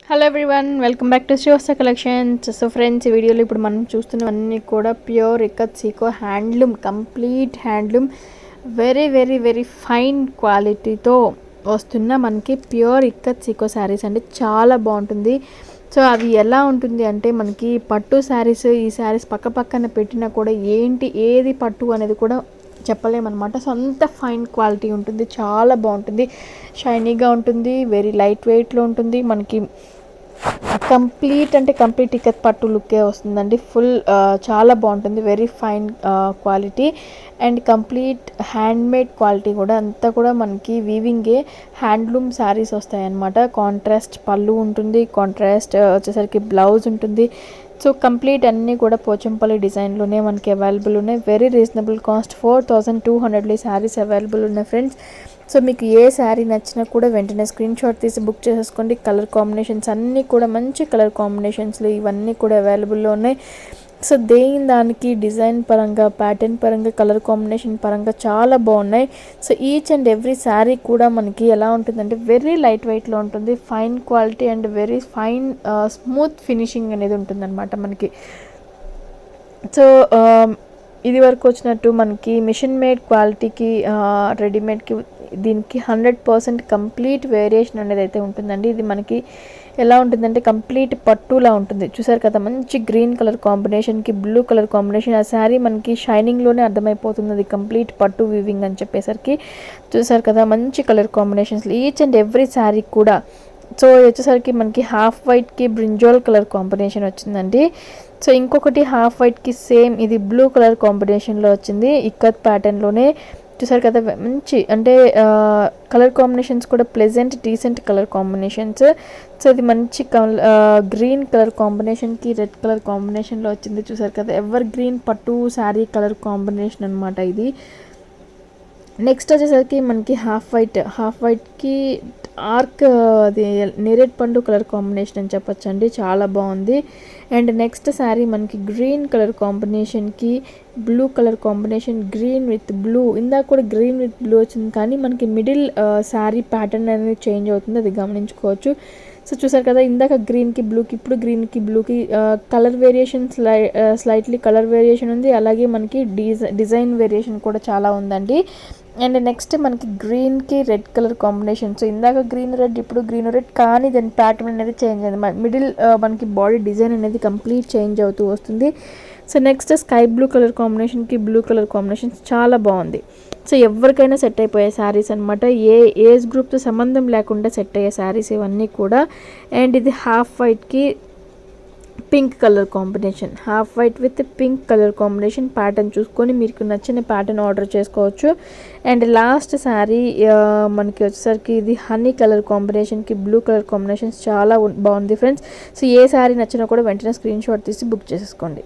Hello everyone, welcome back to Srivatsa collections. So friends, ఈ వీడియోలో ఇప్పుడు మనం చూస్తున్నవన్నీ కూడా ప్యూర్ ఇక్కత్ సీకో handloom, complete handloom, very very very fine క్వాలిటీతో వస్తున్న మనకి ప్యూర్ ఇక్కత్ సీకో శారీస్ అండి. చాలా బాగుంటుంది. సో అవి ఎలా ఉంటుంది అంటే, మనకి పట్టు శారీస్, ఈ శారీస్ పక్క పక్కన పెట్టినా కూడా ఏది పట్టు అనేది కూడా చెప్పలేమన్నమాట. సో అంత ఫైన్ క్వాలిటీ ఉంటుంది, చాలా బాగుంటుంది, షైనీగా ఉంటుంది, వెరీ లైట్ వెయిట్లో ఉంటుంది. మనకి కంప్లీట్ ఇక్కత్ పట్టు లుక్కే వస్తుందండి. చాలా బాగుంటుంది, very fine quality and complete handmade quality కూడా. అంతా కూడా మనకి వీవింగే హ్యాండ్లూమ్ శారీస్ వస్తాయన్నమాట. కాంట్రాస్ట్ పళ్ళు ఉంటుంది, కాంట్రాస్ట్ వచ్చేసరికి బ్లౌజ్ ఉంటుంది. సో కంప్లీట్ అన్నీ కూడా పోచంపల్లి డిజైన్లోనే మనకి అవైలబుల్ ఉన్నాయి. Very reasonable cost, 4200 saris available ఉన్నాయి ఫ్రెండ్స్. సో మీకు ఏ శారీ నచ్చినా కూడా వెంటనే స్క్రీన్ షాట్ తీసి బుక్ చేసేసుకోండి. కలర్ కాంబినేషన్స్ అన్నీ కూడా మంచి కలర్ కాంబినేషన్స్లో ఇవన్నీ కూడా అవైలబుల్లో ఉన్నాయి. సో దానికి డిజైన్ పరంగా, ప్యాటర్న్ పరంగా, కలర్ కాంబినేషన్ పరంగా చాలా బాగున్నాయి. So each and every sari కూడా మనకి ఎలా ఉంటుందంటే, వెరీ లైట్ వెయిట్లో ఉంటుంది, fine quality and very fine smooth finishing అనేది ఉంటుందన్నమాట మనకి. సో ఇది వరకు వచ్చినట్టు మనకి మిషన్ మేడ్ క్వాలిటీకి, రెడీమేడ్కి దీనికి 100% కంప్లీట్ వేరియేషన్ అనేది అయితే ఉంటుందండి. ఇది మనకి ఎలా ఉంటుందంటే, కంప్లీట్ పట్టులా ఉంటుంది. చూసారు కదా, మంచి గ్రీన్ కలర్ కాంబినేషన్కి బ్లూ కలర్ కాంబినేషన్. ఆ శారీ మనకి షైనింగ్లోనే అర్థమైపోతుంది అది కంప్లీట్ పట్టు వీవింగ్ అని చెప్పేసరికి. చూసారు కదా, మంచి colour combinations each and every sari కూడా. సో వచ్చేసరికి మనకి హాఫ్ వైట్కి బ్రింజాల్ కలర్ కాంబినేషన్ వచ్చిందండి. సో ఇంకొకటి హాఫ్ వైట్కి సేమ్ ఇది బ్లూ కలర్ కాంబినేషన్లో వచ్చింది, ఇక్కత్ ప్యాటర్న్లోనే. చూసారు కదా, మంచి అంటే కలర్ కాంబినేషన్స్ కూడా pleasant decent colour combinations. So ఇది మంచి గ్రీన్ కలర్ కాంబినేషన్కి రెడ్ కలర్ కాంబినేషన్లో వచ్చింది. చూసారు కదా, ఎవర్ గ్రీన్ పట్టు శారీ కలర్ కాంబినేషన్ అనమాట ఇది. నెక్స్ట్ వచ్చేసరికి మనకి హాఫ్ వైట్కి డార్క్ అది నేరేడ్ పండు కలర్ కాంబినేషన్ అని చెప్పొచ్చు అండి, చాలా బాగుంది. అండ్ నెక్స్ట్ శారీ మనకి గ్రీన్ కలర్ కాంబినేషన్కి blue colour combination, green with blue. ఇందాక కూడా గ్రీన్ విత్ బ్లూ వచ్చింది, కానీ మనకి మిడిల్ శారీ ప్యాటర్న్ అనేది చేంజ్ అవుతుంది, అది గమనించుకోవచ్చు. సో చూసారు కదా, ఇందాక గ్రీన్కి బ్లూకి, ఇప్పుడు గ్రీన్కి బ్లూకి colour variation slightly colour variation ఉంది. అలాగే మనకి డిజైన్ వేరియేషన్ కూడా చాలా ఉందండి. అండ్ నెక్స్ట్ మనకి గ్రీన్కి రెడ్ కలర్ కాంబినేషన్. సో ఇందాక గ్రీన్ రెడ్, ఇప్పుడు గ్రీన్ రెడ్, కానీ దాని ప్యాటర్న్ అనేది చేంజ్ అయింది. మిడిల్ మనకి బాడీ డిజైన్ అనేది కంప్లీట్ చేంజ్ అవుతూ వస్తుంది. So next sky blue colour కాంబినేషన్కి బ్లూ కలర్ కాంబినేషన్ చాలా బాగుంది. సో ఎవరికైనా సెట్ అయిపోయే శారీస్ అనమాట, ఏ ఏజ్ గ్రూప్తో సంబంధం లేకుండా సెట్ అయ్యే శారీస్ ఇవన్నీ కూడా. అండ్ ఇది హాఫ్ వైట్కి pink colour combination, half white with pink colour combination. Pattern చూసుకొని మీకు నచ్చిన ప్యాటర్న్ ఆర్డర్ చేసుకోవచ్చు. అండ్ లాస్ట్ శారీ మనకి వచ్చేసరికి ఇది హనీ కలర్ కాంబినేషన్కి బ్లూ కలర్ కాంబినేషన్స్ చాలా బాగుంది ఫ్రెండ్స్. సో ఏ శారీ నచ్చినా కూడా వెంటనే స్క్రీన్ షాట్ తీసి బుక్ చేసేసుకోండి.